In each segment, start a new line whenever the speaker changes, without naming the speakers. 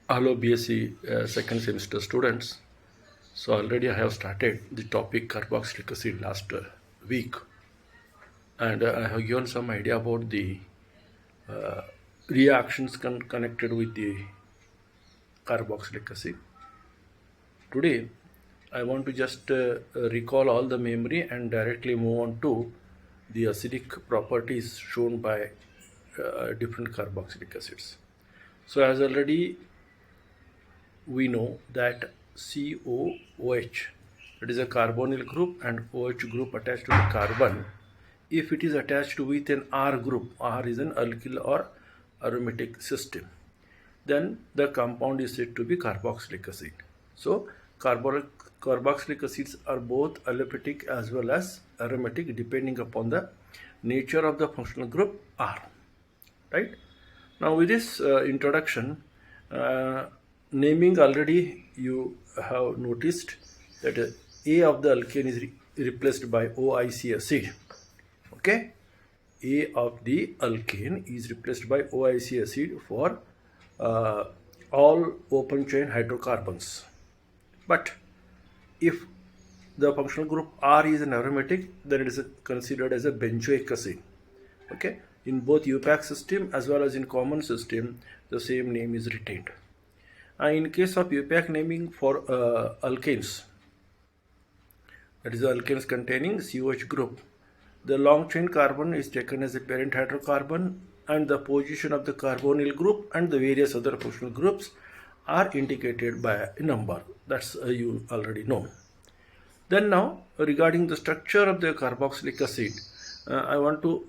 Hello BSc second semester students. So already I have started the topic carboxylic acid last week, and I have given some idea about the reactions connected with the carboxylic acid. Today I want to just recall all the memory and directly move on to the acidic properties shown by different carboxylic acids. So as already we know that COOH, that is a carbonyl group, and OH group attached to the carbon. If it is attached with an R group, R is an alkyl or aromatic system, then the compound is said to be carboxylic acid. So carboxylic acids are both aliphatic as well as aromatic depending upon the nature of the functional group R. Right? Now with this introduction, uh, naming already you have noticed that A of the alkane is replaced by OIC acid. Okay, A of the alkane is replaced by OIC acid for uh, all open chain hydrocarbons. But if the functional group R is an aromatic, then it is considered as a benzoic acid. Okay, in both UPAC system as well as in common system, the same name is retained. In case of UPAC naming for alkanes, that is the alkanes containing COH group, the long chain carbon is taken as a parent hydrocarbon, and the position of the carbonyl group and the various other functional groups are indicated by a number. That's you already know. Then now regarding the structure of the carboxylic acid, I want to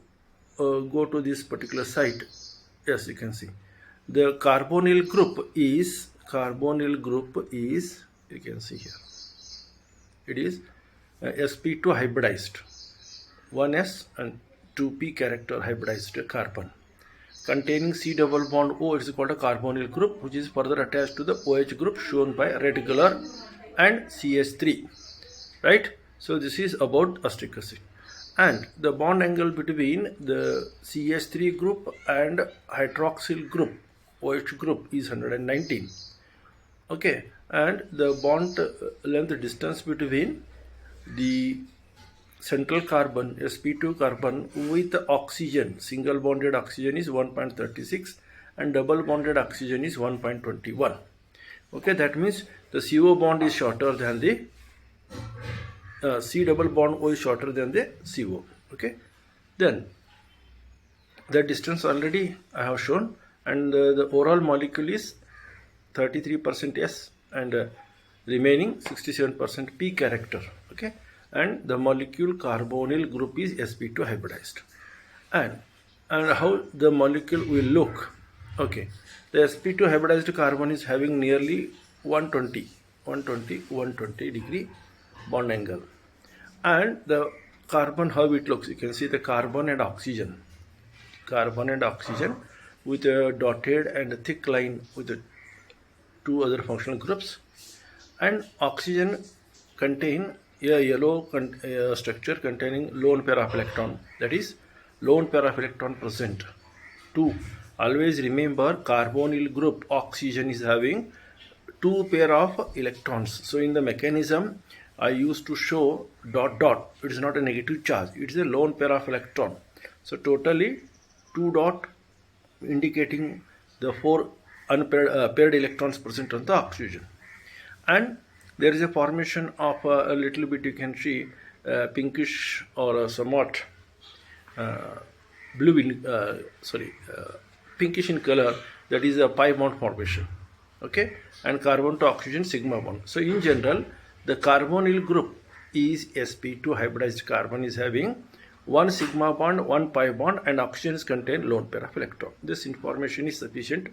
go to this particular site. Yes, you can see the carbonyl group is you can see here, it is sp2 hybridized, 1s and 2p character hybridized carbon containing C double bond O. It is called a carbonyl group, which is further attached to the OH group shown by red color and CH3. Right? So this is about acetic acid, and the bond angle between the CH3 group and hydroxyl group OH group is 119. Okay, and the bond length distance between the central carbon sp2 carbon with oxygen, single bonded oxygen, is 1.36 and double bonded oxygen is 1.21. Okay, that means the CO bond is shorter than the C double bond O is shorter than the CO. Okay, then the distance already I have shown, and the overall molecule is 33% S and remaining 67% P character. Okay, and the molecule carbonyl group is sp2 hybridized. And how the molecule will look. Okay, the sp2 hybridized carbon is having nearly 120 degree bond angle, and the carbon, how it looks, you can see the carbon and oxygen with a dotted and a thick line with the two other functional groups, and oxygen contain a yellow structure containing lone pair of electron, that is lone pair of electron present. 2, always remember carbonyl group oxygen is having two pair of electrons. So in the mechanism I used to show dot dot, it is not a negative charge, it is a lone pair of electron. So totally 2 dot indicating the 4 unpaired paired electrons present on the oxygen. And there is a formation of a little bit, you can see pinkish or somewhat blue in pinkish in color, that is a pi bond formation. Okay, and carbon to oxygen sigma bond. So in general the carbonyl group is sp2 hybridized carbon is having one sigma bond, one pi bond, and oxygen is contain lone pair of electron. This information is sufficient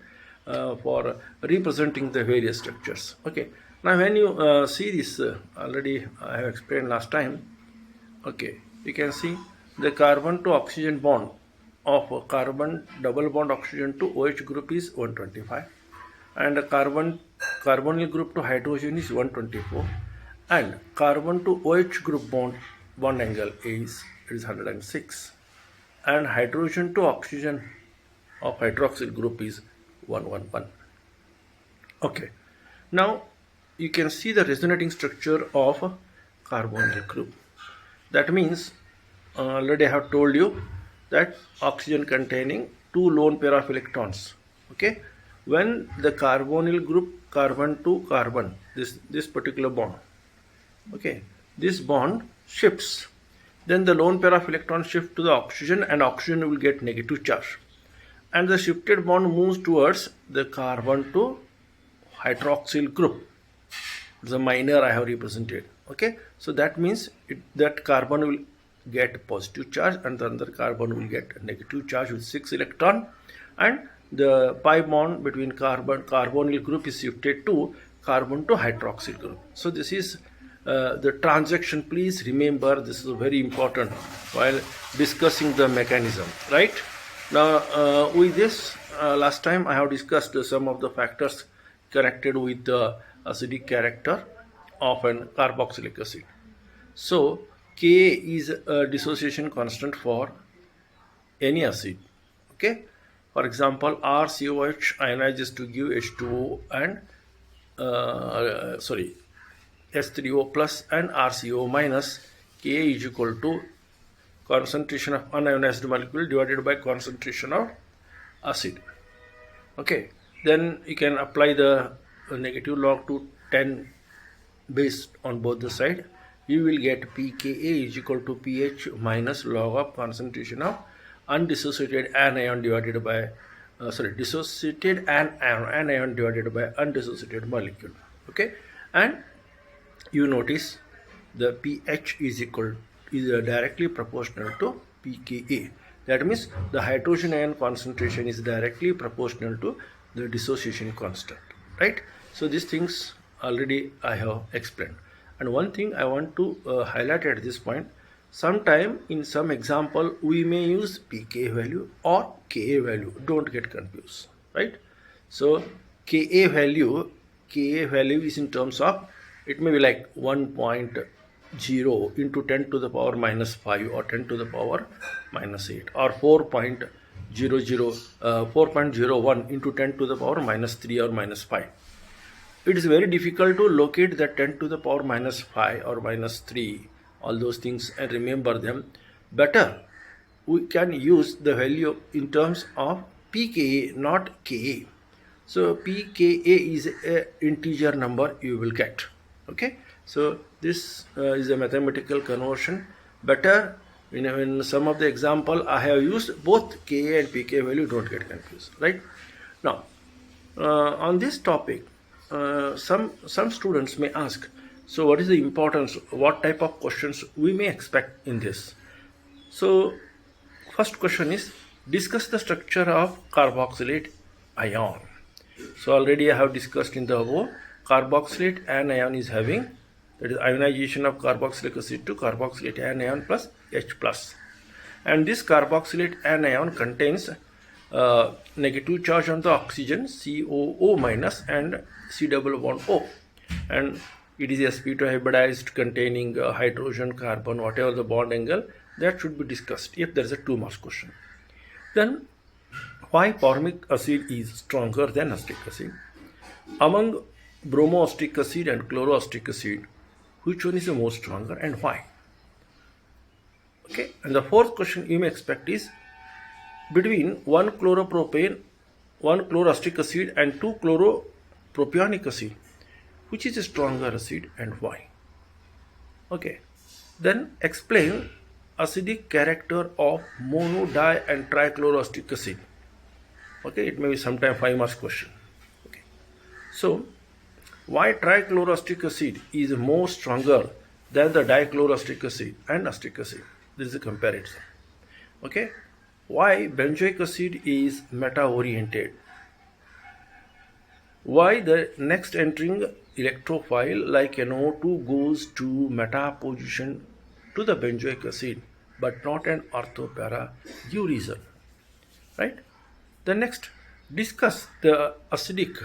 for representing the various structures. Okay, now when you see this, already I have explained last time. Okay, you can see the carbon to oxygen bond of carbon double bond oxygen to OH group is 125, and carbonyl group to hydrogen is 124, and carbon to OH group bond angle is 106, and hydrogen to oxygen of hydroxyl group is 111. Okay. Now you can see the resonating structure of a carbonyl group. That means already I have told you that oxygen containing two lone pair of electrons. Okay. When the carbonyl group carbon to carbon, this particular bond, okay, this bond shifts, then the lone pair of electrons shift to the oxygen and oxygen will get negative charge, and the shifted bond moves towards the carbon to hydroxyl group, the minor I have represented. Okay, so that means that carbon will get positive charge and the other carbon will get negative charge with 6 electron, and the pi bond between carbonyl group is shifted to carbon to hydroxyl group. So this is the transaction. Please remember, this is very important while discussing the mechanism, right? Now with this, last time I have discussed some of the factors connected with the acidic character of an carboxylic acid. So Ka is a dissociation constant for any acid. Okay, for example, RCOH ionizes to give H2O and H3O plus and RCO minus. Ka is equal to concentration of unionized molecule divided by concentration of acid. Okay, then you can apply the negative log to 10 based on both the side. You will get pKa is equal to pH minus log of concentration of undissociated anion divided by dissociated anion divided by undissociated molecule. Okay, and you notice the pH is directly proportional to pKa. That means the hydrogen ion concentration is directly proportional to the dissociation constant, right? So these things already I have explained. And one thing I want to highlight at this point, sometime in some example we may use pK value or Ka value. Don't get confused, right? So Ka value is in terms of, it may be like 1.0 into 10 to the power minus 5 or 10 to the power minus 8 or 4.01 into 10 to the power minus 3 or minus 5. It is very difficult to locate the 10 to the power minus 5 or minus 3, all those things, and remember them. Better we can use the value in terms of pKa, not Ka. So pKa is an integer number you will get. Okay, so this is a mathematical conversion. Better in some of the example I have used both Ka and pK value. Don't get confused, right? Now on this topic, some students may ask, so what is the importance, what type of questions we may expect in this? So first question is, discuss the structure of carboxylate ion. So already I have discussed in the above, carboxylate anion is having, that is ionization of carboxylic acid to carboxylate anion plus H plus, and this carboxylate anion contains negative charge on the oxygen, COO minus, and C double bond O, and it is sp2 hybridized containing hydrogen, carbon, whatever the bond angle, that should be discussed if there is a 2 marks question. Then why formic acid is stronger than acetic acid? Among bromoacetic acid and chloroacetic acid, which one is the most stronger and why? Okay, and the fourth question you may expect is, between 1 chloropropane, 1 chloroacetic acid and 2 chloropropionic acid, which is a stronger acid and why? Okay, then explain acidic character of mono, di and trichloroacetic acid. Okay, it may be sometime 5 marks question. Okay, so why trichloroacetic acid is more stronger than the dichloroacetic acid and acetic acid? This is a comparison. Okay, why benzoic acid is meta-oriented? Why the next entering electrophile like NO2 goes to meta position to the benzoic acid but not an orthopara? Give reason, right? The next, discuss the acidic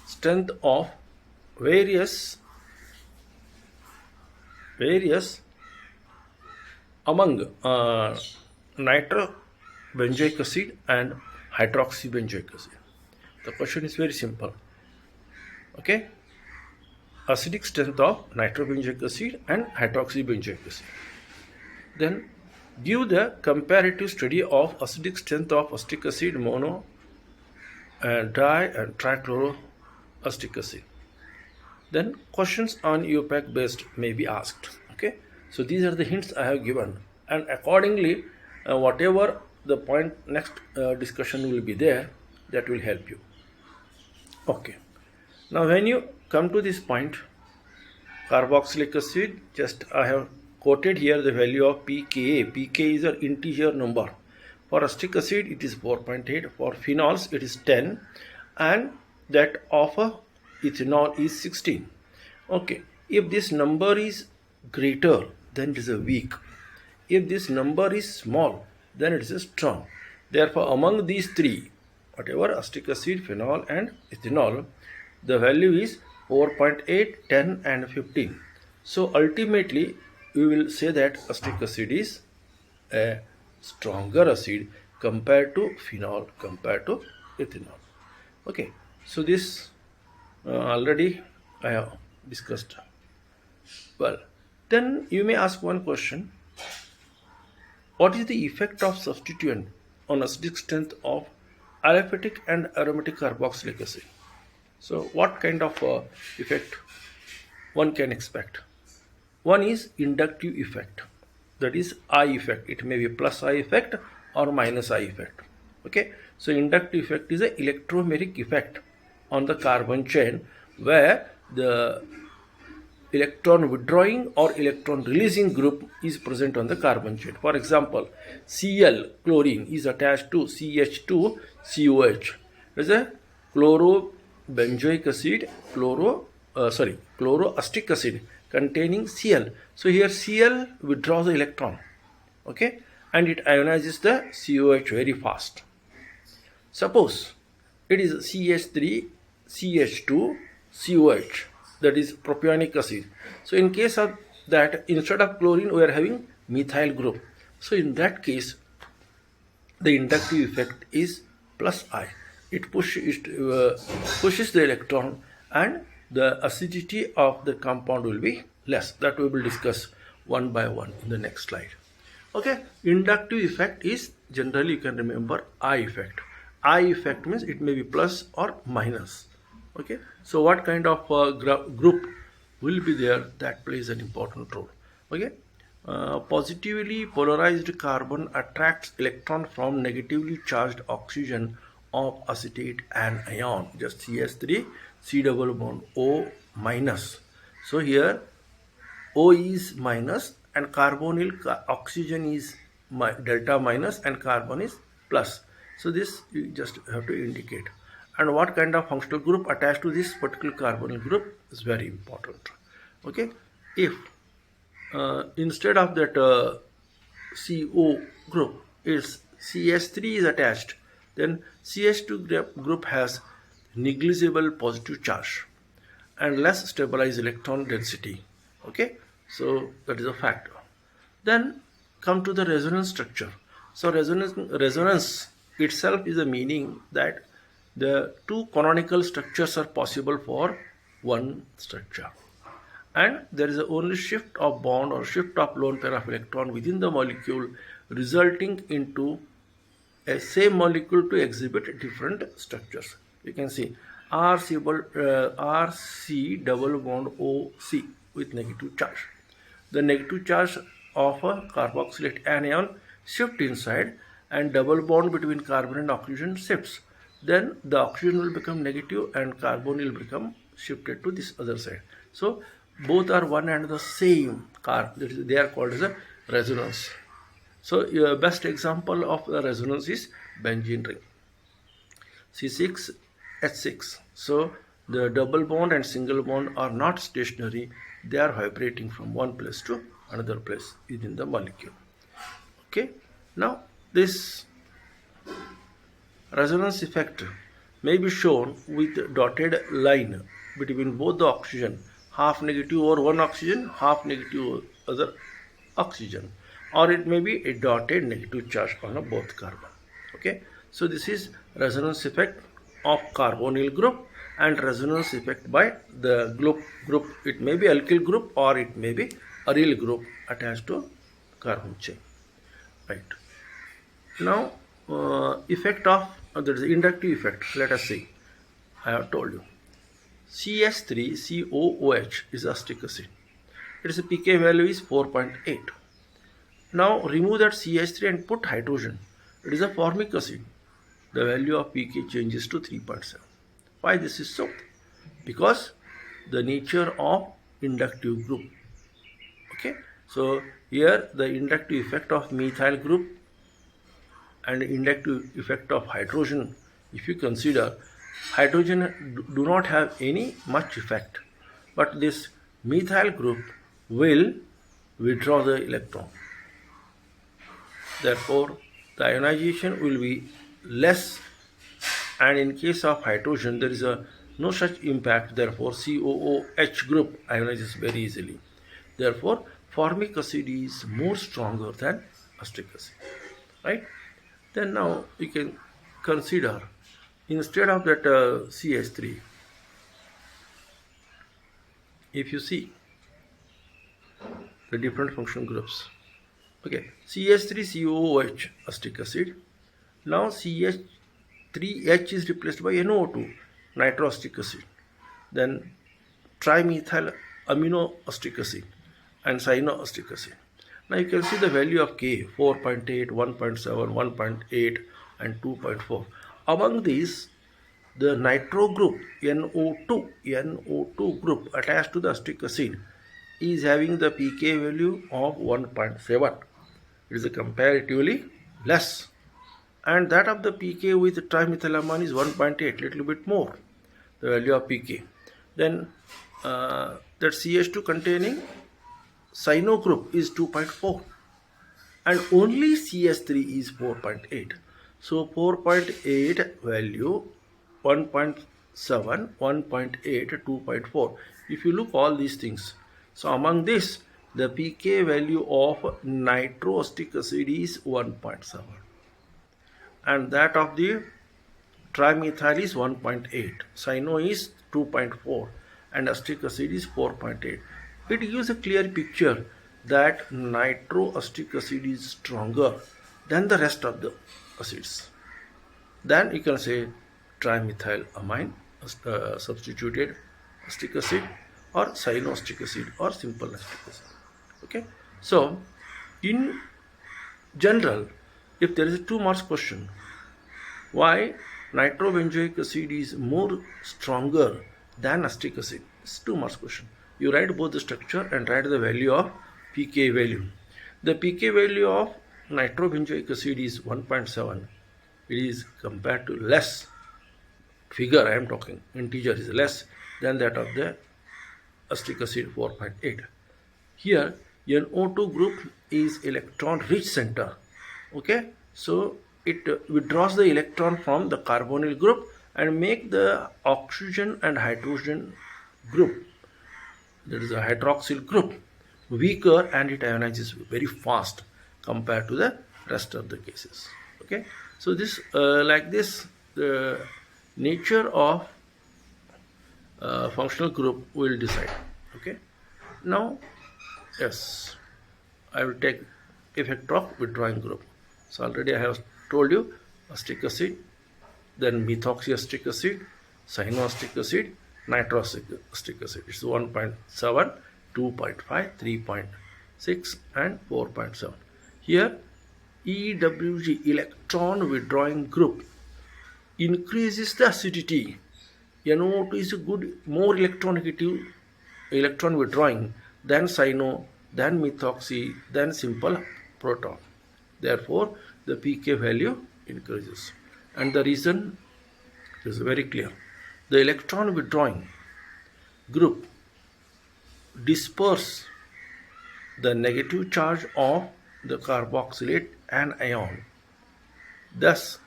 strength of various among nitrobenzoic acid and hydroxybenzoic acid. The question is very simple. Okay, acidic strength of nitrobenzoic acid and hydroxybenzoic acid. Then give the comparative study of acidic strength of acetic acid, mono and di and trichloroacetic acid. Then questions on UPAC based may be asked. Okay, so these are the hints I have given, and accordingly, whatever the point next discussion will be there, that will help you. Okay, now when you come to this point, carboxylic acid, just I have quoted here the value of pKa. pKa is an integer number. For acetic acid it is 4.8, for phenols it is 10, and that of ethanol is 16. Okay, if this number is greater, then it is a weak. If this number is small, then it is a strong. Therefore, among these three, whatever acetic acid, phenol and ethanol, the value is 4.8, 10 and 15. So ultimately, we will say that acetic acid is a stronger acid compared to phenol, compared to ethanol. Okay, so this already I have discussed. Well, then you may ask one question: what is the effect of substituent on acidic strength of aliphatic and aromatic carboxylic acid? So, what kind of effect one can expect? One is inductive effect, that is I effect. It may be plus I effect or minus I effect. Okay, so inductive effect is an electromeric effect on the carbon chain where the electron withdrawing or electron releasing group is present on the carbon chain. For example, Cl, chlorine, is attached to CH2 COH. There is a chlorobenzoic acid, chloroacetic acid containing Cl. So here Cl withdraws the electron, okay, and it ionizes the COH very fast. Suppose it is CH3 CH2 COH, that is propionic acid. So in case of that, instead of chlorine we are having methyl group. So in that case, the inductive effect is plus I. It pushes the electron, and the acidity of the compound will be less. That we will discuss one by one in the next slide. Okay, inductive effect is generally, you can remember, I effect. I effect means it may be plus or minus. Okay, so what kind of group will be there, that plays an important role. Okay, positively polarized carbon attracts electron from negatively charged oxygen of acetate anion, just CH3 C double bond O minus. So here O is minus and carbonyl oxygen is delta minus and carbon is plus. So this you just have to indicate. And what kind of functional group attached to this particular carbonyl group is very important. Okay, if instead of that CO group is CH3 is attached, then CH2 group has negligible positive charge and less stabilized electron density. Okay, so that is a factor. Then come to the resonance structure. So resonance itself is a meaning that the two canonical structures are possible for one structure, and there is only shift of bond or shift of lone pair of electron within the molecule, resulting into a same molecule to exhibit different structures. You can see RC double bond OC with negative charge. The negative charge of a carboxylate anion shift inside, and double bond between carbon and oxygen shifts. Then the oxygen will become negative and carbon will become shifted to this other side. So both are one and the same carbon. They are called as a resonance. So your best example of the resonance is benzene ring, C6H6. So the double bond and single bond are not stationary, they are vibrating from one place to another place within the molecule. Okay, now this resonance effect may be shown with dotted line between both the oxygen, half negative over one oxygen, half negative over other oxygen, or it may be a dotted negative charge on both carbon. Okay, so this is resonance effect of carbonyl group and resonance effect by the group. It may be alkyl group or it may be aryl group attached to carbon chain. Right. Now, effect of there is inductive effect. Let us see. I have told you. CH3COOH is acetic acid. Its pK value is 4.8. Now remove that CH3 and put hydrogen. It is a formic acid. The value of pK changes to 3.7. Why this is so? Because the nature of inductive group. Okay. So here the inductive effect of methyl group and inductive effect of hydrogen, if you consider, hydrogen do not have any much effect, but this methyl group will withdraw the electron. Therefore, the ionization will be less, and in case of hydrogen there is no such impact. Therefore, COOH group ionizes very easily. Therefore, formic acid is more stronger than acetic acid. Right? Then now you can consider, instead of that CH3, if you see the different functional groups, okay, CH3COOH acetic acid. Now CH3H is replaced by NO2 nitroacetic acid. Then trimethyl amino acetic acid and cyanoacetic acid. Now you can see the value of K 4.8, 1.7, 1.8 and 2.4. Among these, the nitro group NO2 group attached to the acetic acid is having the pK value of 1.7. It is comparatively less, and that of the pK with trimethylamine is 1.8, little bit more, the value of pK. Then that CH2 containing cyano group is 2.4 and only CH3 is 4.8. So 4.8 value, 1.7, 1.8, 2.4. If you look all these things, so among this the pK value of nitroacetic acid is 1.7 and that of the trimethyl is 1.8, cyano is 2.4 and acetic acid is 4.8. It gives a clear picture that nitroacetic acid is stronger than the rest of the acids. Then you can say trimethylamine substituted acetic acid or cyanoacetic acid or simple acetic acid. Okay. So in general, if there is a 2 marks question, why nitrobenzoic acid is more stronger than acetic acid, it's 2 marks question. You write both the structure and write the value of pK value. The pK value of nitrobenzoic acid is 1.7. It is compared to less, figure I am talking, integer is less than that of the acetic acid 4.8. Here NO2 group is electron rich center. Okay, so it withdraws the electron from the carbonyl group and make the oxygen and hydrogen group, that is a hydroxyl group, weaker, and it ionizes very fast compared to the rest of the cases. Okay, so this like this the nature of functional group will decide. Okay, now yes, I will take effect of withdrawing group. So already I have told you acetic acid, then methoxyacetic acid, cyanoacetic acid, nitroacetic acid. It's 1.7, 2.5, 3.6 and 4.7. Here EWG, electron withdrawing group, increases the acidity. NO2 is a good, more electron negative, electron withdrawing than cyano, than methoxy, than simple proton. Therefore, the pK value increases. And the reason is very clear. The electron withdrawing group disperse the negative charge of the carboxylate anion, thus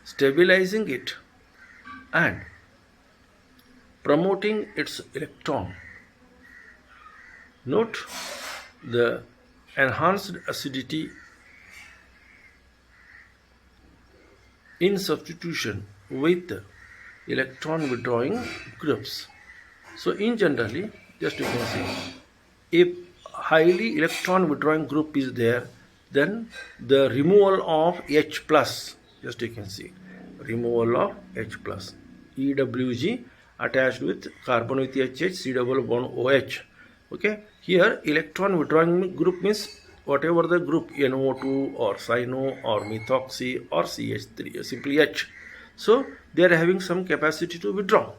stabilizing it and promoting its electron. Note the enhanced acidity in substitution with electron withdrawing groups. So in generally, just you can see, if highly electron withdrawing group is there, then the removal of H plus, just you can see, removal of H plus, EWG attached with carbon with HH, C double bond OH. Okay, here electron withdrawing group means whatever the group, NO2 or cyano or methoxy or CH3, simply H. So they are having some capacity to withdraw.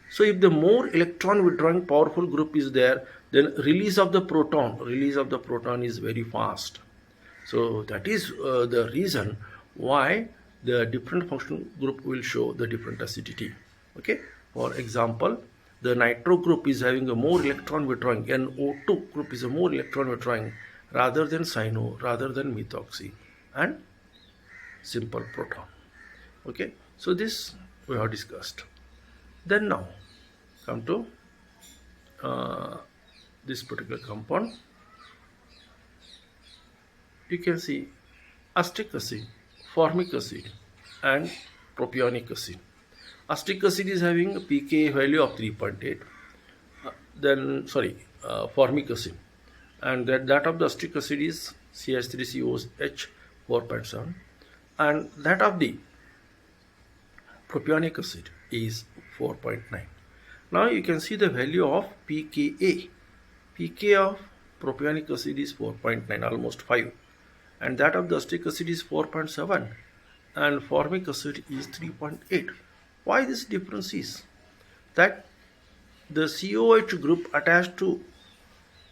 So if the more electron withdrawing powerful group is there, then release of the proton is very fast. So that is the reason why the different functional group will show the different acidity. Okay, for example, the nitro group is having a more electron withdrawing, NO2 group is a more electron withdrawing rather than cyano, rather than methoxy and simple proton. Okay, so this we have discussed. Then now come to this particular compound. You can see acetic acid, formic acid and propionic acid. Acetic acid is having a pKa value of 3.8. Formic acid, and that of the acetic acid is CH3COH 4.7, and that of the propionic acid is 4.9. Now you can see the value of pKa. pKa of propionic acid is 4.9, almost 5, and that of the acetic acid is 4.7, and formic acid is 3.8. Why this difference is? That the COH group attached to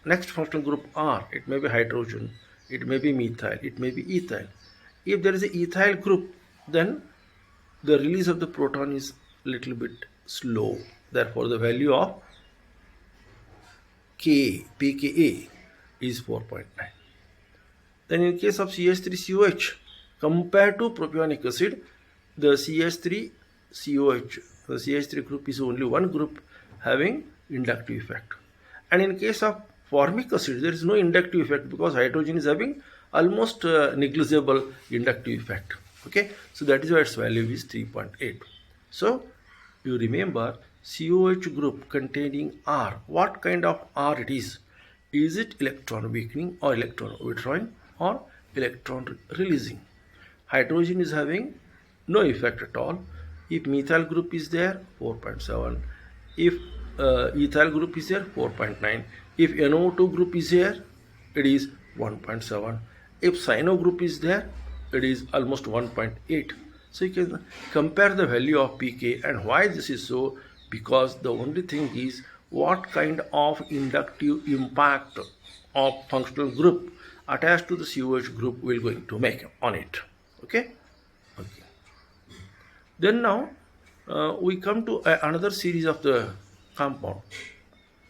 next functional group R, it may be hydrogen, it may be methyl, it may be ethyl. If there is a ethyl group, then the release of the proton is little bit slow. Therefore, the value of pKa is 4.9. Then in case of CH3COH, compared to propionic acid, the CH3COH, the CH3 group is only one group having inductive effect. And in case of formic acid, there is no inductive effect because hydrogen is having almost negligible inductive effect. Okay, so that is why its value is 3.8. So you remember COH group containing R. What kind of R it is? Is it electron weakening or electron withdrawing or electron releasing? Hydrogen is having no effect at all. If methyl group is there, 4.7. If ethyl group is there, 4.9. If NO2 group is here, it is 1.7. If cyano group is there, it is almost 1.8. So you can compare the value of pK. And why this is so? Because the only thing is what kind of inductive impact of functional group attached to the COH group we are going to make on it. Okay. Then now we come to another series of the compound: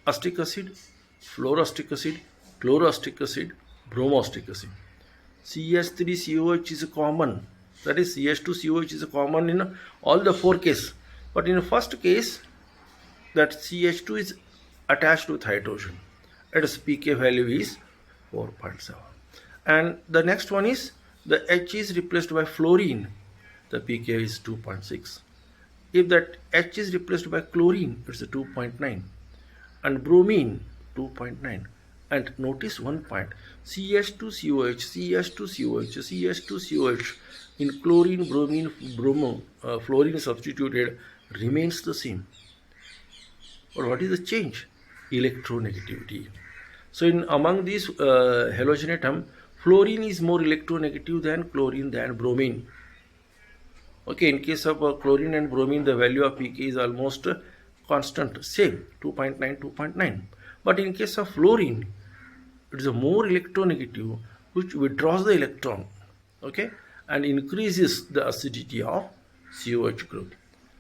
acetic acid, fluoroacetic acid, chloroacetic acid, bromoacetic acid. CH3COH is common, that is CH2COH is common in all the four cases, but in the first case that CH2 is attached with hydrogen, its pK value is 4.7, and the next one is the H is replaced by fluorine, the pK is 2.6. If that H is replaced by chlorine, it's a 2.9, and bromine 2.9. And notice one point: CH2COH, CH2COH, CH2COH in chlorine, bromine, fluorine substituted remains the same. But what is the change? Electronegativity. So in among these halogenatum, fluorine is more electronegative than chlorine than bromine. Okay, in case of chlorine and bromine, the value of pK is almost constant, same, 2.9, 2.9. But in case of fluorine, it is a more electronegative, which withdraws the electron, okay, and increases the acidity of COH group.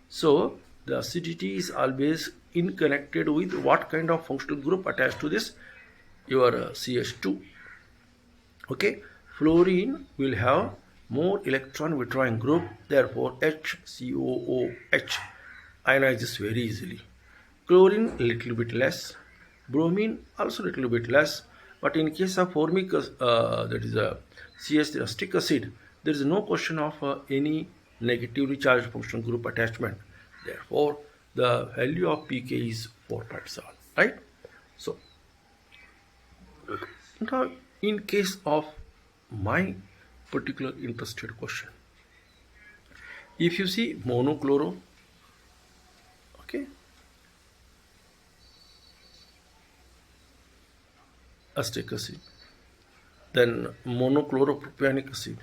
So the acidity is always in connected with what kind of functional group attached to this your CH2. Okay, fluorine will have more electron withdrawing group, therefore HCOOH ionizes very easily. Chlorine little bit less, bromine also little bit less, but in case of formic that is a CH3 acetic acid, there is no question of any negatively charged functional group attachment. Therefore, the value of pK is 4.7, right? So, now in case of my particular interested question, if you see monochloro, okay, acetic acid, then monochloropropionic acid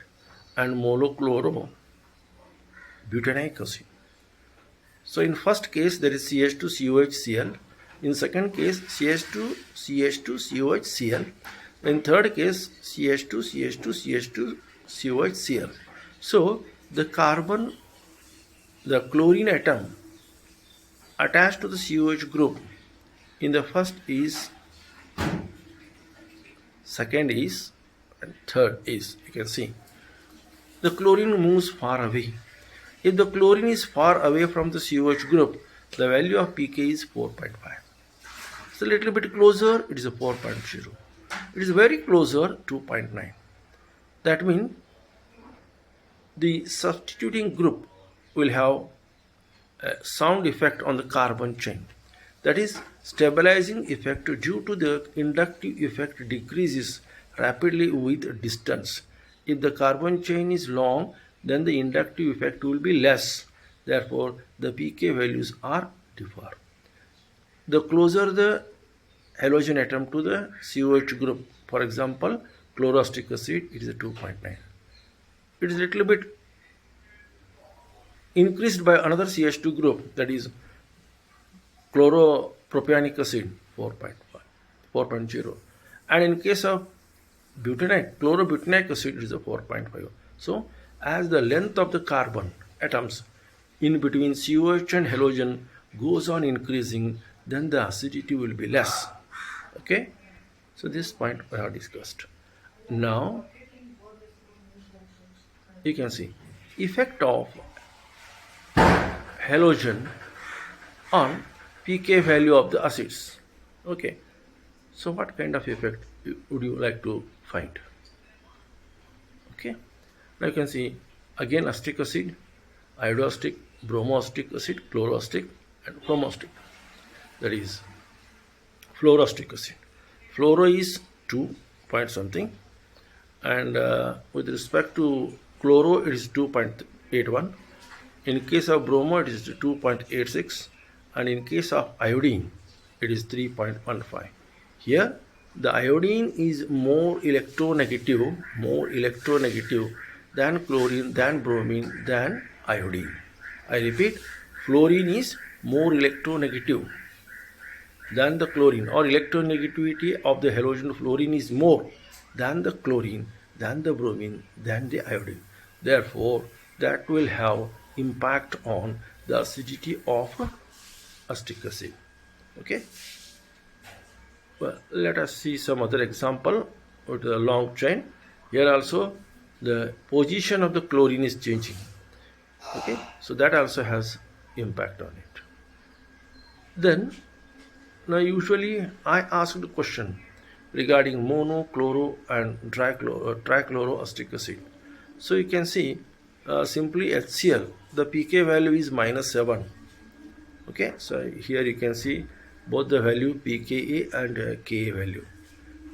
and monochlorobutanoic acid. So in first case there is CH2COHCl, in second case CH2CH2COHCl, in third case CH2CH2CH2COHCl. So the chlorine atom attached to the COH group in the first is, second is, and third is, you can see the chlorine moves far away. If the chlorine is far away from the COH group, the value of pK is 4.5. It's a little bit closer, it is a 4.0. It is very closer, 2.9. That means the substituting group will have a sound effect on the carbon chain. That is, stabilizing effect due to the inductive effect decreases rapidly with distance. If the carbon chain is long, then the inductive effect will be less. Therefore, the pK values are differ. The closer the halogen atom to the COH group, for example, chloroacetic acid, it is a 2.9. It is a little bit increased by another CH2 group, that is chloropropionic acid, 4.0. And in case of chlorobutanoic acid, it is a 4.5. So, as the length of the carbon atoms in between COH and halogen goes on increasing, then the acidity will be less. Okay, so this point we have discussed. Now you can see effect of halogen on pK value of the acids. Okay, so what kind of effect would you like to find? Okay, now you can see again acetic acid, iodoacetic, bromoacetic acid, chloroacetic and chromoacetic, that is fluoroacetic acid. Fluoro is 2 point something, and with respect to chloro it is 2.81. In case of bromo it is 2.86, and in case of iodine it is 3.15. Here the iodine is more electronegative than chlorine, than bromine, than iodine. I repeat, fluorine is more electronegative than the chlorine, or electronegativity of the halogen fluorine is more than the chlorine, than the bromine, than the iodine. Therefore, that will have impact on the acidity of acetic acid. Okay. Well, let us see some other example with the long chain. Here also the position of the chlorine is changing. Okay, so that also has impact on it. Then now usually I ask the question regarding mono, chloro and trichloroacetic acid. So you can see simply HCl, the pK value is -7. Okay, so here you can see both the value pKa and Ka value.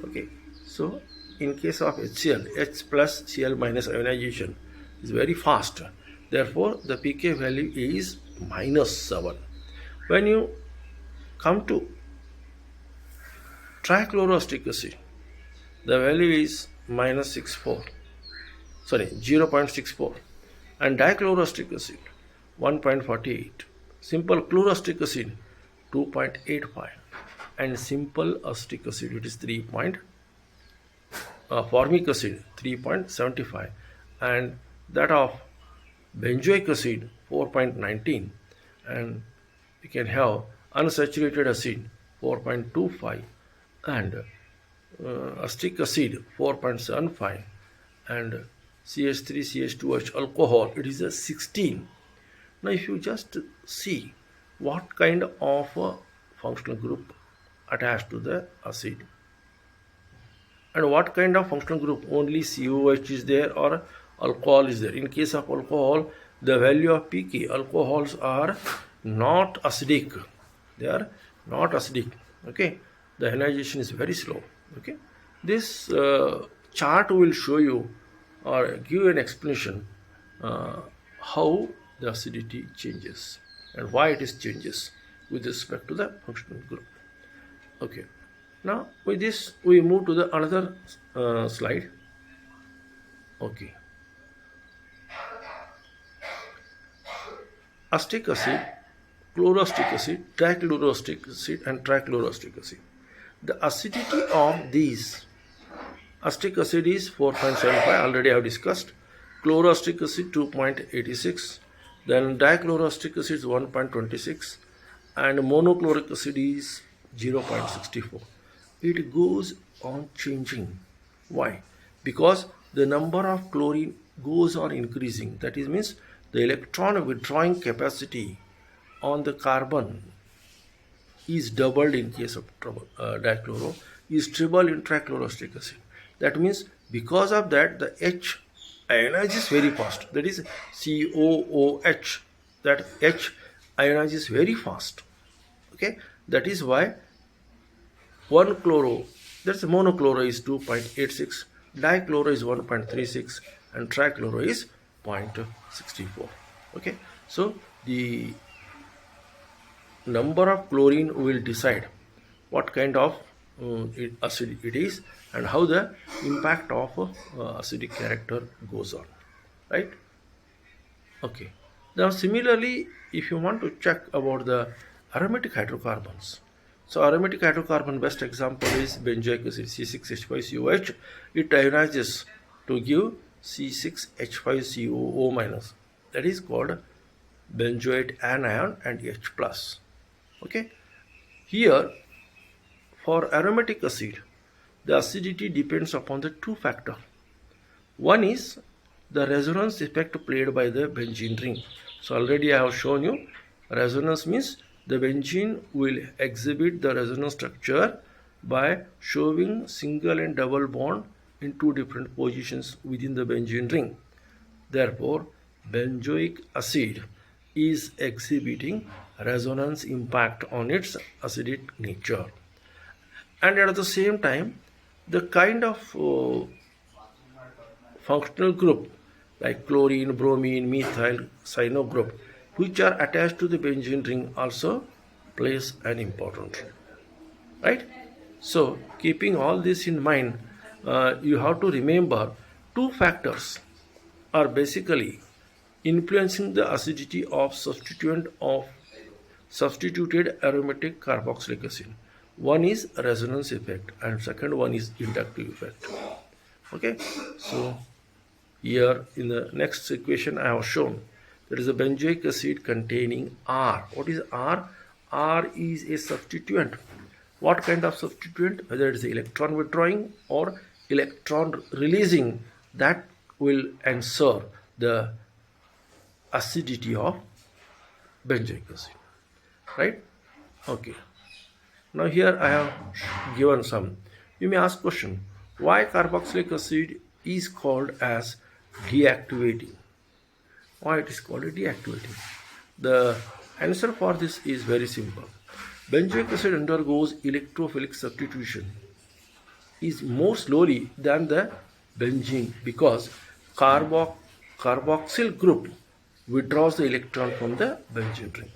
Okay, so in case of HCl, H plus Cl minus ionization is very fast. Therefore, the pK value is -7. When you come to trichloroacetic acid, the value is -0.64, and dichloroacetic acid 1.48, simple chloroacetic acid 2.85, and simple acetic acid it is 3. Formic acid 3.75, and that of benzoic acid 4.19, and you can have unsaturated acid 4.25, and acetic acid 4.75, and CH3 CH2H alcohol it is a 16. Now if you just see what kind of functional group attached to the acid, and what kind of functional group, only COH is there or alcohol is there. In case of alcohol, the value of pK. Alcohols are not acidic. They are not acidic. Okay, the ionization is very slow. Okay, this chart will show you or give an explanation how the acidity changes and why it is changes with respect to the functional group. Okay, now with this we move to the another slide. Okay, acetic acid, chloroacetic acid, trichloroacetic acid, and trichloroacetic acid. The acidity of these acetic acid is 4.75, already I have discussed. Chloroacetic acid 2.86, then dichloroacetic acid is 1.26, and monochloric acid is 0.64. It goes on changing. Why? Because the number of chlorine goes on increasing. That is means the electron withdrawing capacity on the carbon is doubled in case of dichloro, is triple in trichloroacetic acid. That means because of that the H ionizes very fast. That is COOH. That H ionizes very fast. Okay, that is why one chloro, that's monochloro is 2.86, dichloro is 1.36, and trichloro is 0.64. Okay, so the number of chlorine will decide what kind of acid it is and how the impact of acidic character goes on, right? Okay, now similarly if you want to check about the aromatic hydrocarbons, so aromatic hydrocarbon best example is benzoic acid C6H5COH. It ionizes to give C6H5COO minus, that is called benzoate anion and H plus. Okay, here for aromatic acid the acidity depends upon the two factors. One is the resonance effect played by the benzene ring. So already I have shown you resonance means the benzene will exhibit the resonance structure by showing single and double bond in two different positions within the benzene ring. Therefore, benzoic acid is exhibiting resonance impact on its acidic nature. And at the same time, the kind of functional group like chlorine, bromine, methyl, cyano group which are attached to the benzene ring also plays an important role, right? So keeping all this in mind, you have to remember two factors are basically influencing the acidity of substituted aromatic carboxylic acid. One is resonance effect and second one is inductive effect. Okay, so here in the next equation I have shown there is a benzoic acid containing R. What is R? R is a substituent. What kind of substituent? Whether it is electron withdrawing or electron releasing, that will ensure the acidity of benzoic acid, right? Okay, now here I have given some. You may ask question, why carboxylic acid is called as deactivating? Why it is called deactivating? The answer for this is very simple. Benzoic acid undergoes electrophilic substitution is more slowly than the benzene because carboxyl group withdraws the electron from the benzene ring.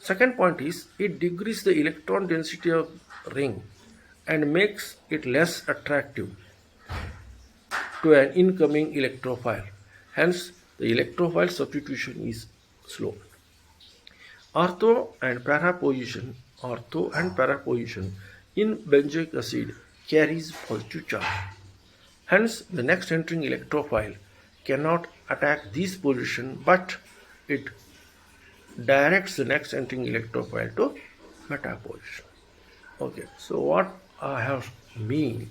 Second point is it decreases the electron density of ring and makes it less attractive to an incoming electrophile. Hence, the electrophile substitution is slow. Ortho and para position in benzoic acid carries positive charge. Hence, the next entering electrophile cannot attack this position, but it directs the next entering electrophile to meta position. Okay, so what I have mean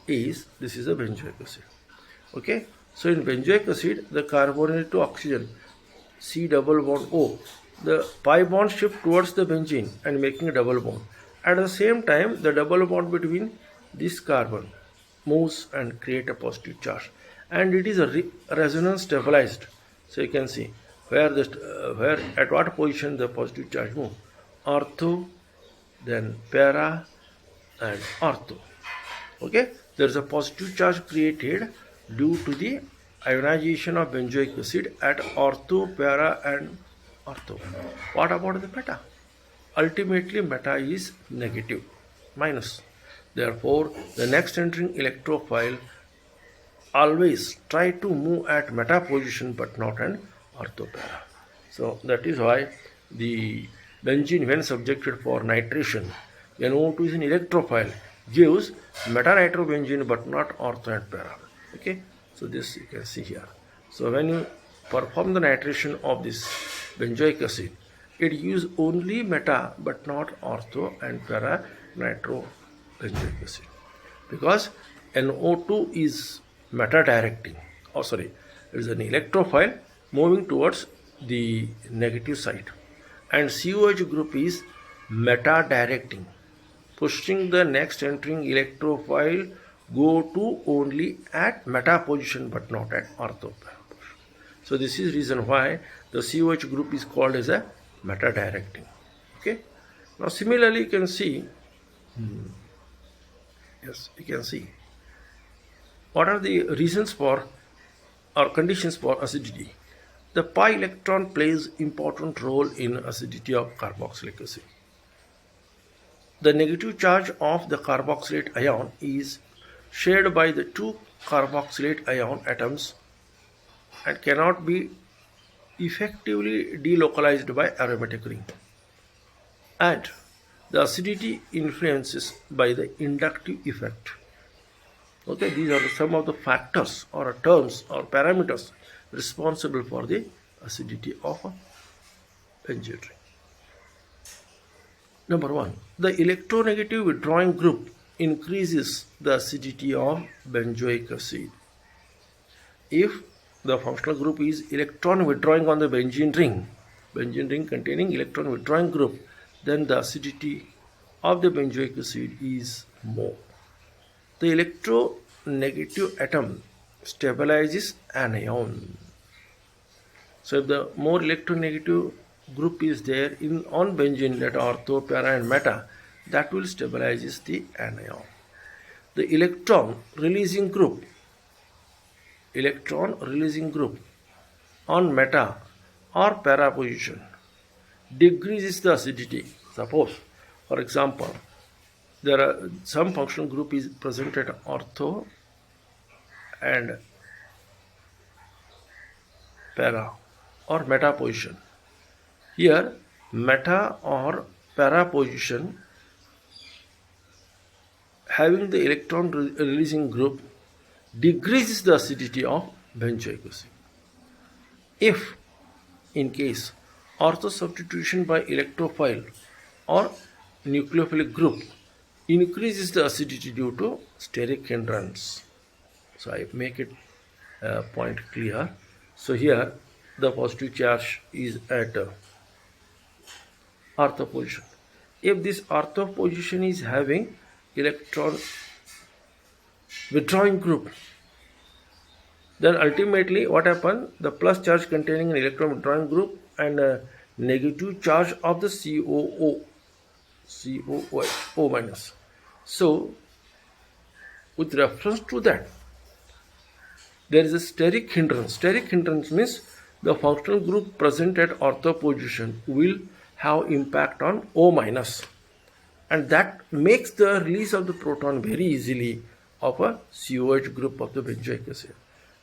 is this is a benzoic acid. Okay, so in benzoic acid the carbonyl to oxygen C double bond O, the pi bond shift towards the benzene and making a double bond. At the same time the double bond between this carbon moves and create a positive charge. and it is a resonance stabilized. So you can see where at what position the positive charge move. Ortho, then para, and ortho. Okay, there is a positive charge created due to the ionization of benzoic acid at ortho, para, and ortho. What about the meta? Ultimately, meta is negative, minus. Therefore, the next entering electrophile always try to move at meta position but not an orthopara. So that is why the benzene, when subjected for nitration, NO2 is an electrophile, gives meta-nitrobenzene but not ortho and para. Okay, so this you can see here. So when you perform the nitration of this benzoic acid, it uses only meta but not ortho and para nitrobenzoic acid, because NO2 is meta directing, or sorry, it is an electrophile moving towards the negative side, and COH group is meta directing, pushing the next entering electrophile go to only at meta position but not at ortho position. So this is reason why the COH group is called as a meta directing. Okay, now similarly you can see, yes, you can see what are the reasons for or conditions for acidity. The pi electron plays important role in acidity of carboxylic acid. The negative charge of the carboxylate ion is shared by the two carboxylate ion atoms and cannot be effectively delocalized by aromatic ring. And the acidity influences by the inductive effect. Okay, these are some of the factors or terms or parameters responsible for the acidity of a benzene ring. Number one, the electronegative withdrawing group increases the acidity of benzoic acid. If the functional group is electron withdrawing on the benzene ring containing electron withdrawing group, then the acidity of the benzoic acid is more. The electronegative atom stabilizes anion. So if the more electronegative group is there on benzene, that ortho, para, and meta, that will stabilize the anion. The electron releasing group on meta or para position decreases the acidity. Suppose, for example, there are some functional group is present at ortho and para or meta position. Here, meta or para position having the electron releasing group decreases the acidity of benzoic acid. If, in case, ortho substitution by electrophile or nucleophilic group increases the acidity due to steric hindrance. So I make it point clear. So here the positive charge is at ortho position. If this ortho position is having electron withdrawing group, then ultimately what happens? The plus charge containing an electron withdrawing group and a negative charge of the COO minus. So with reference to that, there is a steric hindrance. Steric hindrance means the functional group present at ortho position will have impact on O minus, and that makes the release of the proton very easily of a COH group of the benzoic acid,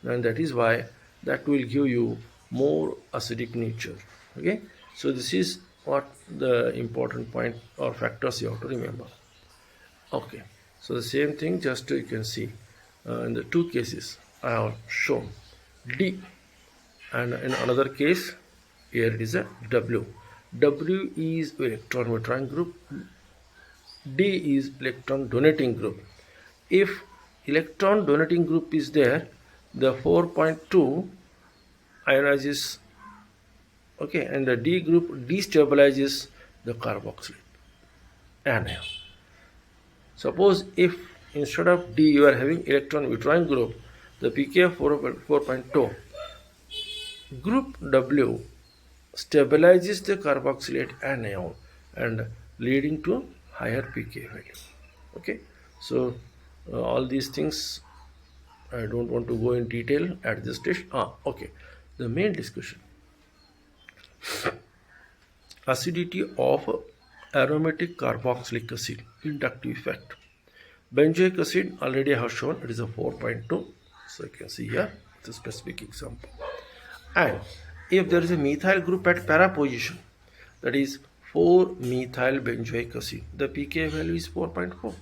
and that is why that will give you more acidic nature. Okay, so this is what the important point or factors you have to remember. Okay, so the same thing, just you can see in the two cases I have shown D, and in another case here it is a W. W is electron withdrawing group, D is electron donating group. If electron donating group is there, the 4.2 ionizes, okay, and the D group destabilizes the carboxylate anion. Suppose if instead of D you are having electron withdrawing group, the pKa 4.2, group W stabilizes the carboxylate anion and leading to higher pKa value. Okay, so all these things I don't want to go in detail at this stage. Okay, the main discussion: acidity of aromatic carboxylic acid, inductive effect. Benzoic acid already I have shown, it is a 4.2, so you can see here the specific example. And if there is a methyl group at para position, that is 4-methyl benzoic acid, the pKa value is 4.4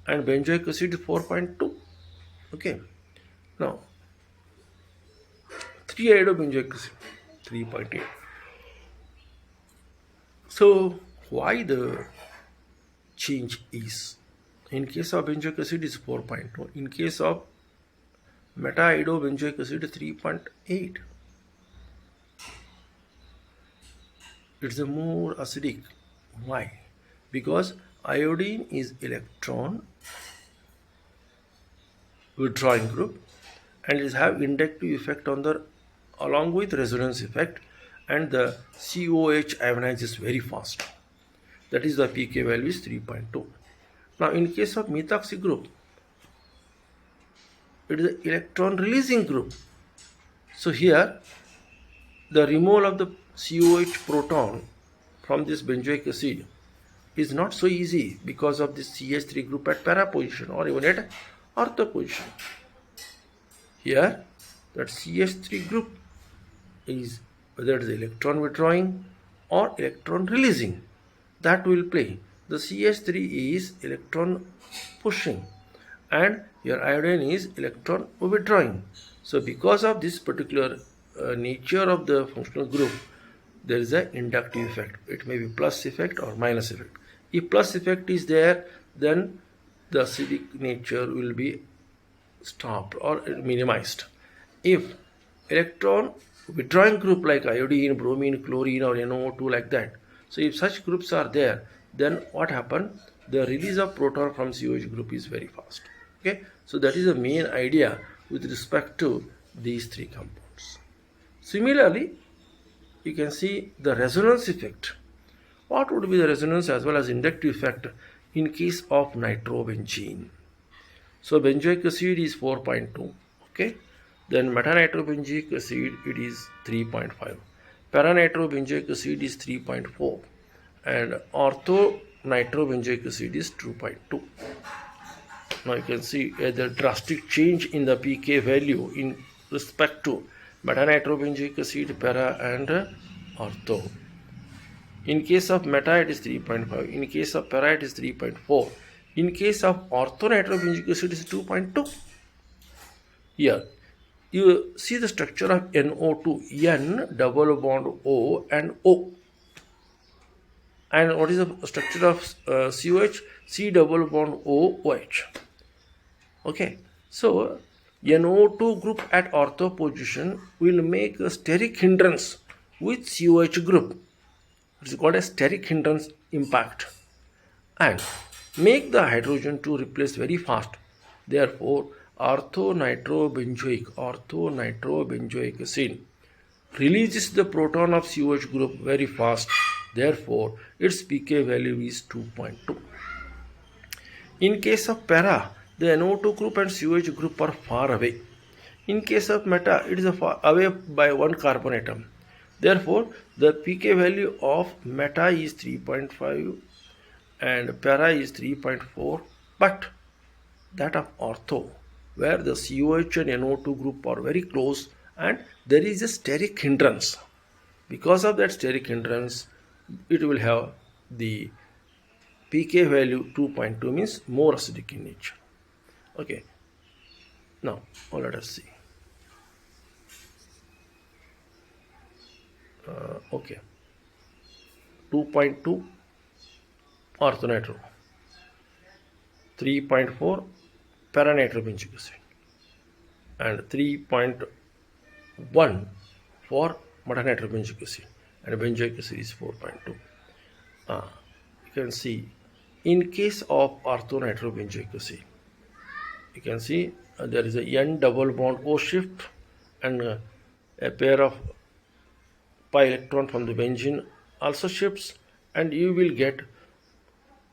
and benzoic acid is 4.2. Okay, now 3-iodobenzoic acid 3.8. So why the change is, in case of benzoic acid is 4.2, in case of meta-iodobenzoic acid 3.8. It's a more acidic. Why? Because iodine is electron withdrawing group and it have inductive effect on the, along with resonance effect, and the COH ionizes very fast. That is the pK value is 3.2. Now in case of methoxy group, it is an electron releasing group. So here the removal of the COH proton from this benzoic acid is not so easy because of this CH3 group at para position or even at ortho position. Here that CH3 group is, whether it is electron withdrawing or electron releasing, that will play. The CH3 is electron pushing and your iodine is electron withdrawing. So because of this particular nature of the functional group, there is an inductive effect. It may be plus effect or minus effect. If plus effect is there, then the acidic nature will be stopped or minimized. If electron withdrawing group like iodine, bromine, chlorine or NO2 like that, so if such groups are there, then what happens? The release of proton from COH group is very fast. Okay, so that is the main idea with respect to these three compounds. Similarly, you can see the resonance effect. What would be the resonance as well as inductive effect in case of nitrobenzene? So benzoic acid is 4.2. Okay, then metanitrobenzoic acid it is 3.5. Paranitrobenzoic acid is 3.4 and orthonitrobenzoic acid is 2.2. Now you can see the drastic change in the pK value in respect to metanitrobenzoic acid, para and ortho. In case of meta it is 3.5, in case of para it is 3.4, in case of orthonitrobenzoic acid is 2.2. Here you see the structure of NO2, N double bond O and O. And what is the structure of COH? C double bond O, OH. Okay, so NO2 group at ortho position will make a steric hindrance with COH group. It's called a steric hindrance impact and make the hydrogen to replace very fast. Therefore, orthonitrobenzoic acid releases the proton of COH group very fast. Therefore, its pK value is 2.2. In case of para, the NO2 group and COH group are far away. In case of meta, it is away by one carbon atom. Therefore, the pK value of meta is 3.5 and para is 3.4, but that of ortho, where the COH and NO2 group are very close and there is a steric hindrance. Because of that steric hindrance, it will have the pK value 2.2, means more acidic in nature. Okay, now let us see. Okay, 2.2 orthonitro, 3.4 paranitrobenzoic acid and 3.1 for metanitrobenzoic acid and benzoic acid is 4.2. You can see in case of orthonitrobenzoic acid, you can see there is a N double bond O shift, and a pair of pi electron from the benzene also shifts, and you will get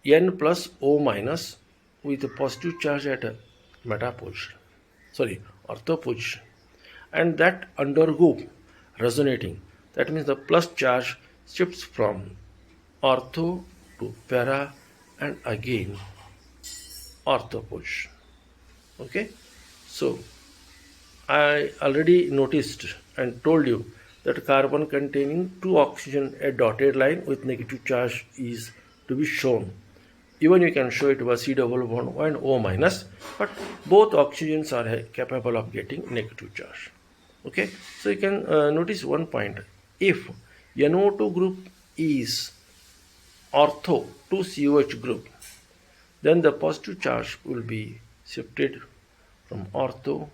N plus O minus with a positive charge at a meta position, sorry, ortho position, and that undergo resonating. That means the plus charge shifts from ortho to para and again ortho position. Okay, so I already noticed and told you that carbon containing two oxygen, a dotted line with negative charge is to be shown. Even you can show it was C double bond and O minus, but both oxygens are capable of getting negative charge. Okay, so you can notice one point. If NO2 group is ortho to COH group, then the positive charge will be shifted from ortho,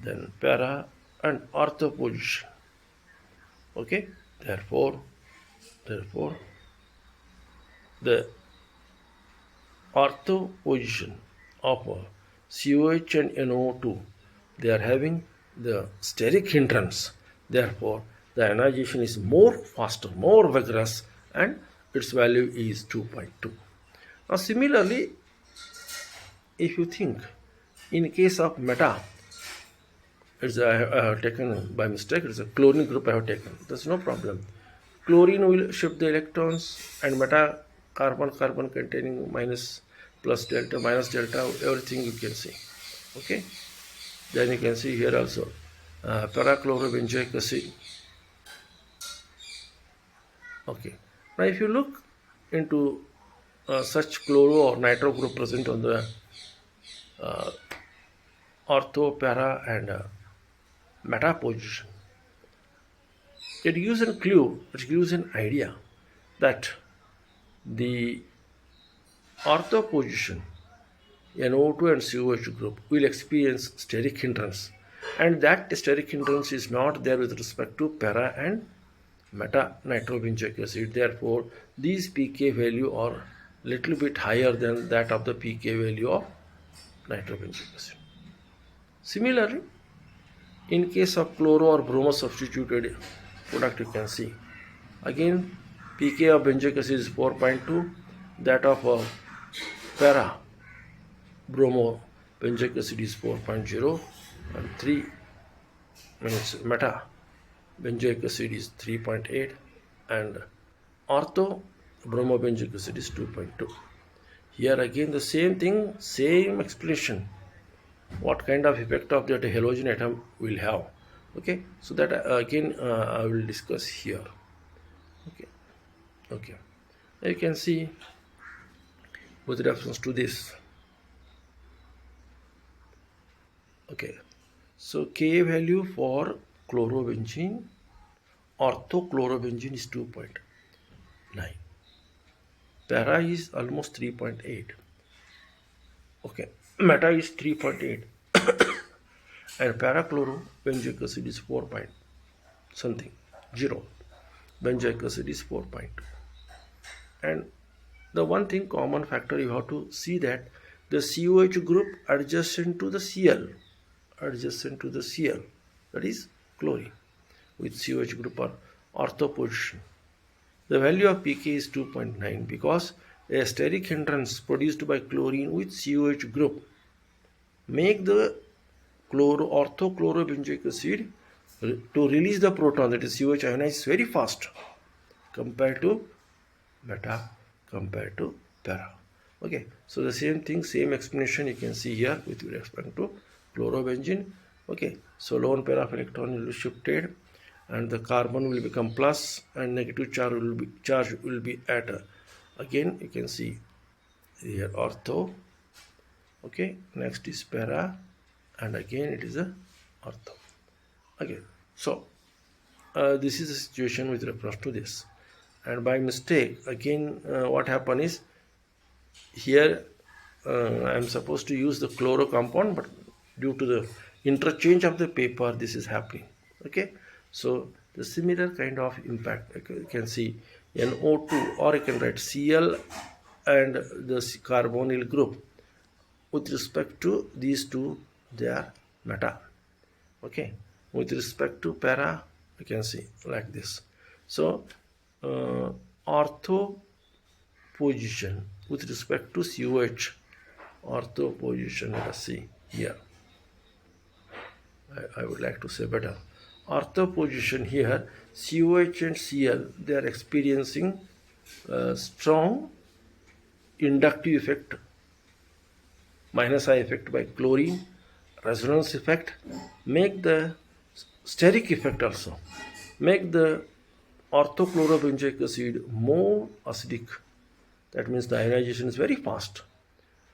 then para and ortho position. Okay, therefore the ortho position of COH and NO2, they are having the steric hindrance. Therefore, the ionization is more faster, more vigorous, and its value is 2.2. Now, similarly, if you think in case of meta, I have taken by mistake, it's a chlorine group I have taken. There's no problem. Chlorine will shift the electrons, and meta carbon containing minus, plus delta, minus delta, everything you can see. Okay, then you can see here also parachlorobenzoic acid. Okay, now if you look into such chloro or nitro group present on the ortho, para and meta position, it gives a clue, it gives an idea that the ortho position NO2 and COH group will experience steric hindrance, and that steric hindrance is not there with respect to para and meta nitrobenzoic acid. Therefore, these pK value are little bit higher than that of the pK value of nitrobenzoic acid. Similarly, in case of chloro or bromo substituted product, you can see again pK of benzoic acid is 4.2, that of para bromo benzoic acid is 4.0, and 3 means meta benzoic acid is 3.8, and ortho bromo benzoic acid is 2.2. Here again the same thing, same explanation, what kind of effect of that halogen atom will have. Okay, so that again I will discuss here. Okay, you can see with reference to this. Okay, so Ka value for chlorobenzene, orthochlorobenzene is 2.9, para is almost 3.8. Okay, meta is 3.8 and parachlorobenzoic acid is 4 point something 0, benzoic acid is 4.2. And the one thing common factor you have to see that the COH group adjacent to the Cl, that is chlorine with COH group or ortho position, the value of pK is 2.9 because a steric hindrance produced by chlorine with COH group make the orthochlorobenzoic acid to release the proton, that is COH ionize very fast compared to meta, compared to para. Okay, so the same thing, same explanation you can see here with respect to chlorobenzene. Okay, so lone pair of electron will be shifted and the carbon will become plus and negative charge will be at again you can see here ortho. Okay, next is para and again it is a ortho. Okay, so this is the situation with reference to this. And by mistake again what happened is here I am supposed to use the chloro compound, but due to the interchange of the paper this is happening. Okay, so the similar kind of impact you can see NO2, or you can write Cl and the carbonyl group with respect to these two they are meta. Okay, with respect to para, you can see like this. So ortho position with respect to COH, ortho position, let us see here. I would like to say better. Ortho position here, COH and Cl, they are experiencing strong inductive effect, minus I effect by chlorine, resonance effect, make the steric effect also, make the orthochlorobenzoic acid more acidic. That means the ionization is very fast.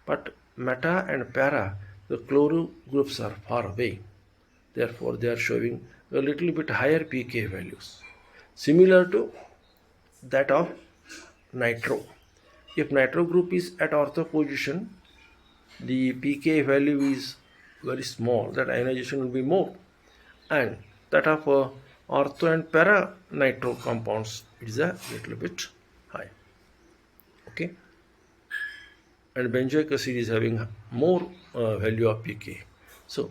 But meta and para, the chloro groups are far away. Therefore, they are showing a little bit higher pK values, similar to that of nitro. If nitro group is at ortho position, the pK value is very small, that ionization will be more, and that of ortho and para nitro compounds, it is a little bit high. Okay, and benzoic acid is having more value of pK. So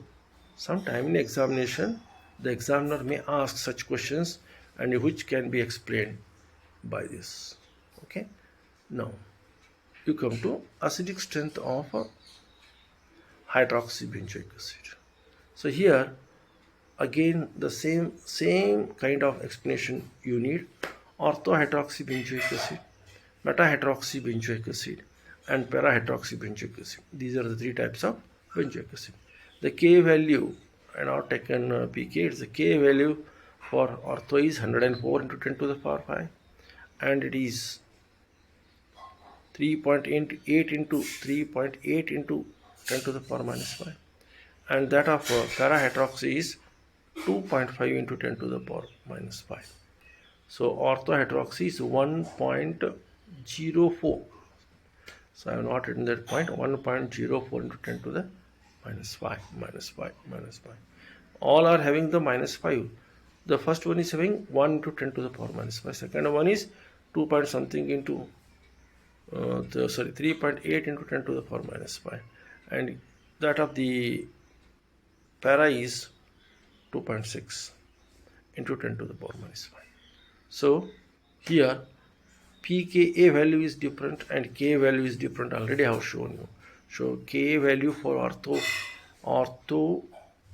sometime in examination, the examiner may ask such questions, and which can be explained by this. Okay, now you come to acidic strength of hydroxybenzoic acid. So here again the same kind of explanation you need. Orthohydroxybenzoic acid, metahydroxybenzoic acid, and parahydroxybenzoic acid. These are the three types of benzoic acid. The K value, I not taken pK, it's the K value for ortho is 104 into 10 to the power 5, and it is 3.8 into 3.8 into 10 to the power minus 5, and that of parahydroxy is 2.5 into 10 to the power minus 5. So orthohydroxy is 1.04. So I have not written that point. 1.04 into 10 to the minus 5, minus 5, minus 5. All are having the minus 5. The first one is having 1 into 10 to the power minus 5. Second one is 2 point something into 3.8 into 10 to the power minus 5, and that of the para is 2.6 into 10 to the power minus 5. So here pKa value is different and K value is different. Already I have shown you. So K value for ortho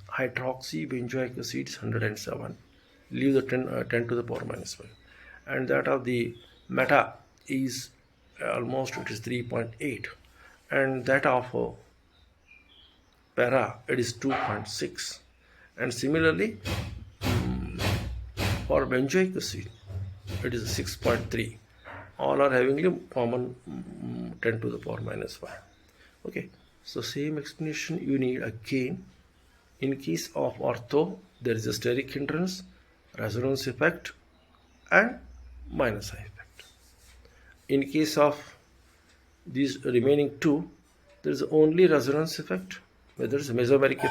hydroxybenzoic acid is 107. Leave the 10 to the power minus 5, and that of the meta is almost, it is 3.8, and that of para, it is 2.6, and similarly for benzoic acid it is 6.3. All are having a common 10 to the power minus 5. Okay, so same explanation you need again. In case of ortho, there is a steric hindrance, resonance effect, and minus I effect. In case of these remaining two, there is only resonance effect, whether it's a mesomeric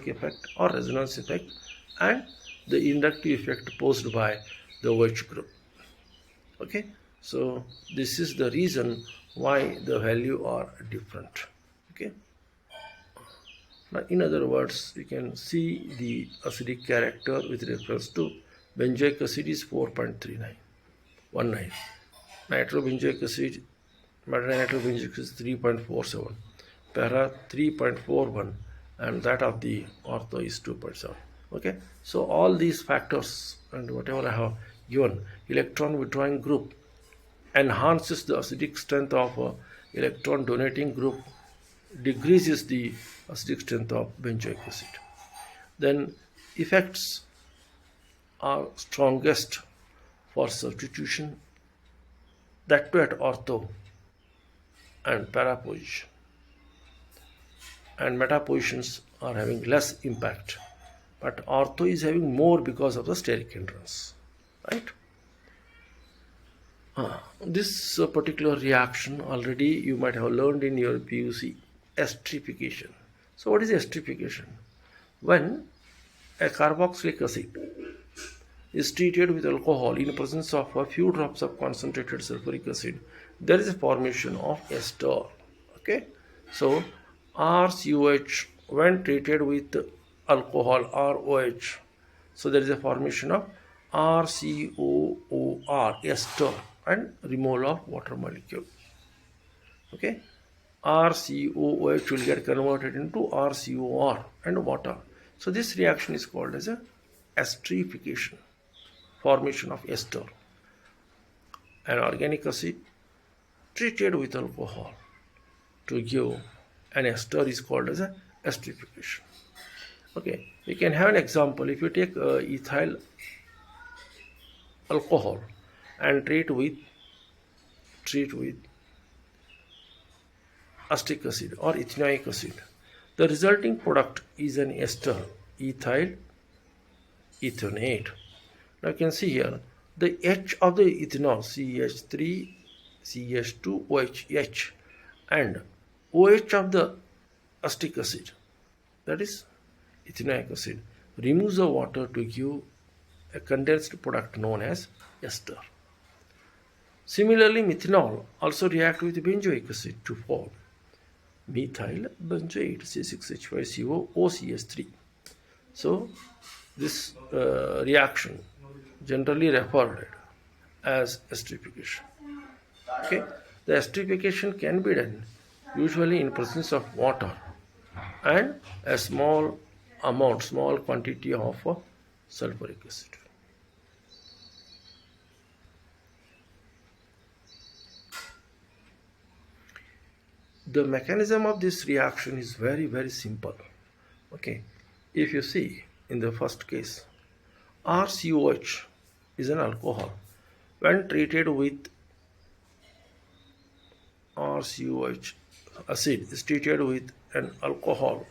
effect or resonance effect, and the inductive effect posed by the OH group. Okay, so this is the reason why the value are different. Okay, now in other words, you can see the acidic character with reference to benzoic acid is 4.3919, nitrobenzoic acid, nitrobenzoic acid is 3.47, para 3.41, and that of the ortho is 2.7. Okay, so all these factors and whatever I have given, electron withdrawing group enhances the acidic strength of electron donating group, decreases the acidic strength of benzoic acid. Then effects are strongest for substitution, that too at ortho and para position, and meta positions are having less impact, but ortho is having more because of the steric hindrance, right? This particular reaction already you might have learned in your PUC, esterification. So what is esterification? When a carboxylic acid is treated with alcohol in presence of a few drops of concentrated sulfuric acid, there is a formation of ester. Okay, so RCOH when treated with alcohol ROH. So there is a formation of RCOOR ester and removal of water molecule. Okay, RCOOH will get converted into RCOR and water. So this reaction is called as a esterification, formation of ester. An organic acid treated with alcohol to give an ester is called as a esterification. Okay, we can have an example. If you take ethyl alcohol and treat with acetic acid or ethanoic acid, the resulting product is an ester, ethyl ethanoate. Now you can see here the H of the ethanol, CH3 CH2OH, and OH of the acetic acid, that is ethanoic acid, removes the water to give a condensed product known as ester. Similarly, methanol also reacts with benzoic acid to form methyl benzoate C6H5CO OCH3. So this reaction generally referred as esterification. Okay, the esterification can be done usually in presence of water and a small quantity of sulfuric acid. The mechanism of this reaction is very simple. Okay, if you see in the first case, RCOH is an alcohol. When treated with RCOH acid is treated with an alcohol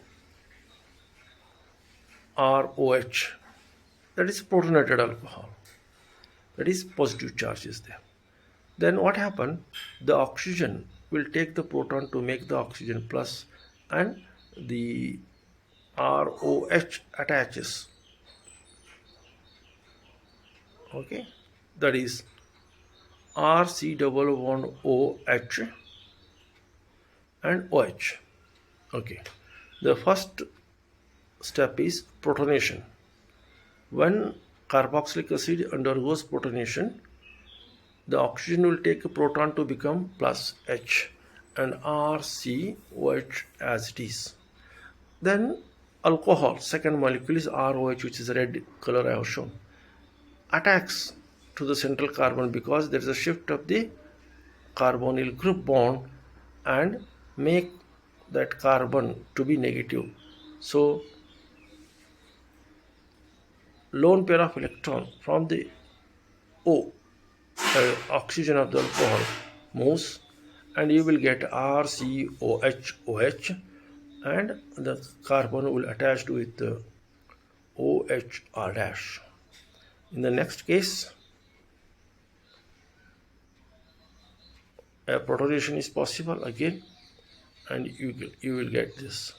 ROH, that is protonated alcohol, that is positive charge is there. Then what happens? The oxygen will take the proton to make the oxygen plus, and the ROH attaches. Okay, that is RC=OH and OH. Okay, the first step is protonation. When carboxylic acid undergoes protonation, the oxygen will take a proton to become plus H and RCOH as it is. Then alcohol, second molecule is ROH, which is red color I have shown, attacks to the central carbon because there is a shift of the carbonyl group bond and make that carbon to be negative. So lone pair of electron from the O, oxygen of the alcohol, moves, and you will get RCOH, and the carbon will attach with the OHR dash. In the next case, a protonation is possible again, and you will get this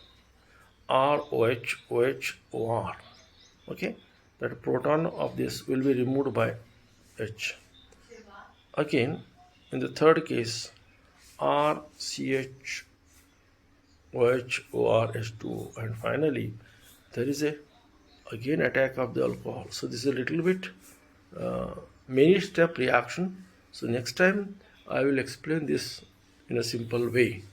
ROH-OH-OR. Okay, that proton of this will be removed by H. Again, in the third case, RCH-OH-OR-H2O, and finally there is a again attack of the alcohol. So this is a little bit many step reaction. So next time I will explain this in a simple way.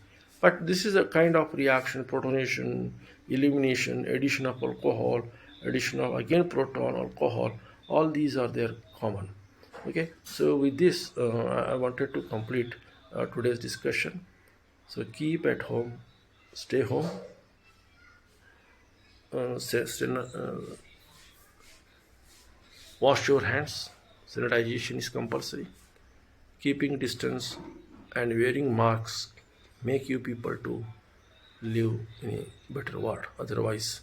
But this is a kind of reaction: protonation, elimination, addition of alcohol, addition of again proton, alcohol. All these are there common. Okay, so with this I wanted to complete today's discussion. So keep at home, stay home, wash your hands, sanitization is compulsory, keeping distance and wearing masks make you people to live in a better world. Otherwise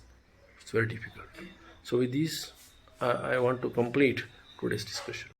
it's very difficult. So with this I want to complete today's discussion.